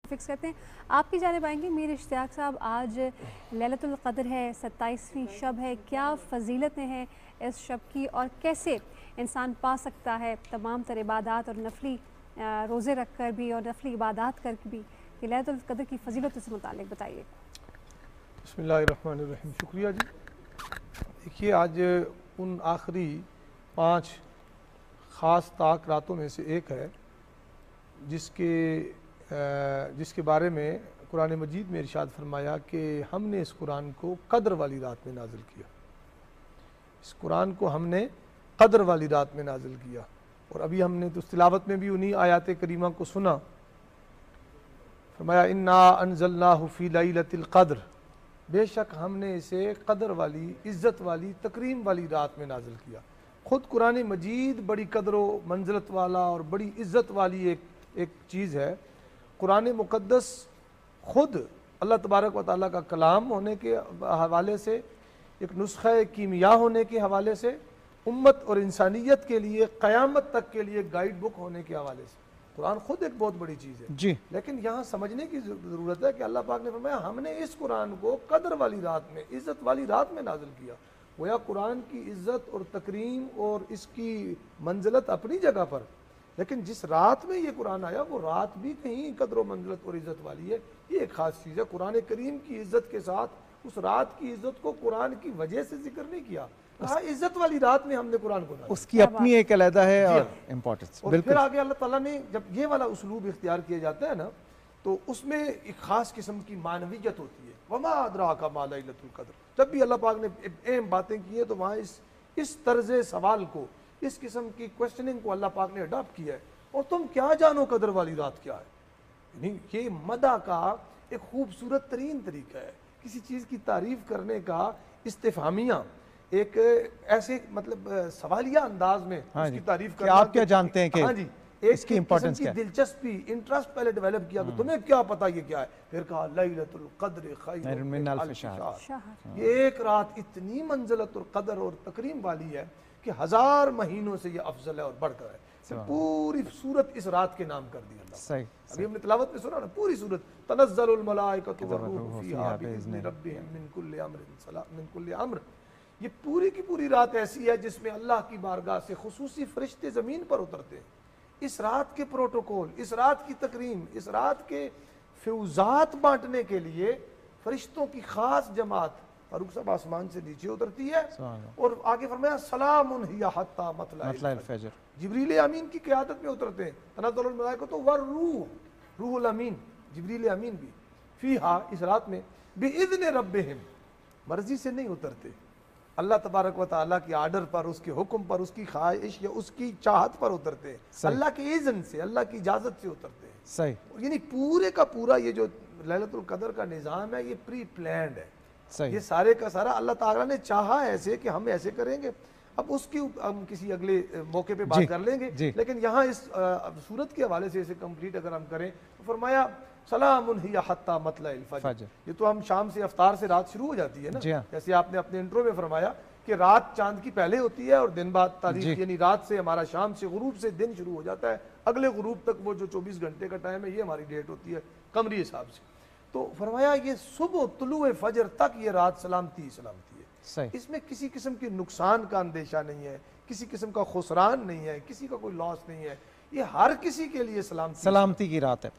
Fix करते हैं। आपकी जानिब आएंगे मीर इश्तियाक साहब, आज लैलतुल क़द्र है, 27वीं शब है, क्या फ़जीलतें हैं इस शब की और कैसे इंसान पा सकता है तमाम तर इबादात और नफली रोज़े रख कर भी और नफली इबादात कर भी, कि लैलतुल क़द्र की फ़जीलत से मुतालिक बताइए। बिस्मिल्लाहिर्रहमानिर्रहीम। शुक्रिया जी। देखिए, आज उन आखिरी 5 ख़ास ताक रातों में से एक है जिसके बारे में कुरान मजीद में इरशाद फरमाया कि हमने इस कुरान को क़द्र वाली रात में नाजिल किया। इस कुरान को हमने क़द्र वाली रात में नाजिल किया। और अभी हमने तो तिलावत में भी उन्हीं आयात करीमा को सुना। फरमाया इन्ना अनज़लनाहु फ़ी लैलतिल क़द्र, बेशक हमने इसे क़द्र वाली, इज़्ज़त वाली, तकरीम वाली रात में नाजिल किया। ख़ुद कुरान मजीद बड़ी क़द्र व मंज़लत वाला और बड़ी इज़्ज़त वाली एक चीज़ है। कुरान मुक़द्दस ख़ुद अल्लाह तबारक व तआला का कलाम होने के हवाले से, एक नुस्ख़ा कीमिया होने के हवाले से, उम्मत और इंसानियत के लिए क़यामत तक के लिए गाइड बुक होने के हवाले से कुरान ख़ुद एक बहुत बड़ी चीज़ है जी। लेकिन यहाँ समझने की ज़रूरत है कि अल्लाह पाक ने फरमाया हमने इस कुरान को क़द्र वाली रात में, इज़्ज़त वाली रात में नाजिल किया। गोया कुरान की इज़्ज़त और तकरीम और इसकी मंज़लत अपनी जगह पर, लेकिन जिस रात में ये कुरान आया वो रात भी कहीं क़द्र व मंज़लत और इज़्ज़त वाली है। ये एक ख़ास चीज़ है। कुरान करीम की इज़्ज़त के साथ उस रात की इज़्ज़त को कुरान की वजह से जिक्र नहीं किया, कहा इज़्ज़त वाली रात में हमने कुरान को नाज़िल, उसकी अपनी एक अलहदा है और इम्पोर्टेंस। और फिर आगे अल्लाह ताला ने जब ये वाला उसलूब इख्तियार किया जाता है ना, तो उसमें एक ख़ास किस्म की मानवियत होती है। वमा अदराका मा लैलतुल क़द्र, जब भी अल्लाह पाक ने अहम बातें की है तो वहाँ इस तर्ज़ सवाल को, इस किस्म की क्वेश्चनिंग को अल्लाह पाक ने अडॉप्ट किया है। और तुम क्या जानो क़द्र वाली रात क्या है? यानी ये मदा का एक खूबसूरत तरीन तरीका है किसी चीज़ की तारीफ़ करने का। इस्तिफ़हामिया एक ऐसे मतलब सवालिया अंदाज में उसकी तारीफ़ करना, आप क्या जानते हैं कि हाँ जी, इसकी इंपॉर्टेंस क्या है? दिलचस्पी, इंटरेस्ट पहले डेवलप किया कि तुम्हें क्या पता ये क्या है। फिर कहा लैलतुल क़द्र खैरुम मिन अल्फ़ि शहर, ये एक रात इतनी मंज़लत और क़द्र और तकरीम वाली है कि 1000 महीनों से ये अफजल है और बढ़कर है। पूरी सूरत इस रात के नाम कर दी अल्लाह। अभी हमने तिलावत में सुना ना, पूरी सूरत तनज़्ज़लुल मलाइकतु वर्रूहु फ़ीहा बिइज़्नि रब्बिहिम मिन कुल्लि अम्र। ये पूरी की पूरी रात ऐसी है जिसमें अल्लाह की बारगाह से खुसूसी फरिश्ते ज़मीन पर उतरते हैं। इस रात के प्रोटोकॉल, इस रात की तकरीम, इस रात के फ़्यूज़ात बांटने के लिए फरिश्तों की ख़ास जमात फारूक साहब आसमान से नीचे उतरती है। और आगे फरमाया सलामुन हिया हत्ता मतलअल फजर, जिब्रील अमीन की क़यादत में उतरते हैं। तनज़्ज़लुल मलाइकतु वर्रूह, रूहुल अमीन, जिब्रील अमीन भी फ़ीहा, इस रात में बिइज़्नि रब्बिहिम, मर्जी से नहीं उतरते, अल्लाह तबारक व तआला की आर्डर पर, उसके हुक्म पर, उसकी ख्वाहिश या उसकी चाहत पर उतरते हैं। अल्लाह के इज़्न से, अल्लाह की इजाज़त से उतरते हैं। सही। यानी पूरे का पूरा ये जो लैलतुल क़द्र का निज़ाम है ये प्री प्लान्ड है। ये सारे का सारा अल्लाह ताला ने चाहा ऐसे कि हम ऐसे करेंगे। अब उसकी हम किसी अगले मौके पे बात कर लेंगे, लेकिन यहाँ इस सूरत के हवाले से इसे कंप्लीट अगर हम करें तो फरमाया सलामुन हिया हत्ता मतलअल फजर। ये तो हम शाम से अफ्तार से रात शुरू हो जाती है ना, जैसे आपने अपने इंट्रो में फरमाया कि रात चांद की पहले होती है और दिन बाद तारीख, यानी रात से हमारा शाम से गुरूब से दिन शुरू हो जाता है। अगले गुरूब तक वो जो 24 घंटे का टाइम है ये हमारी डेट होती है कमरी हिसाब से। तो फरमाया ये सुबह तुलुए फजर तक ये रात सलामती सलामती है। इसमें किसी किस्म के नुकसान का अंदेशा नहीं है, किसी किस्म का खुसरान नहीं है, किसी का कोई लॉस नहीं है। ये हर किसी के लिए सलामती की रात है।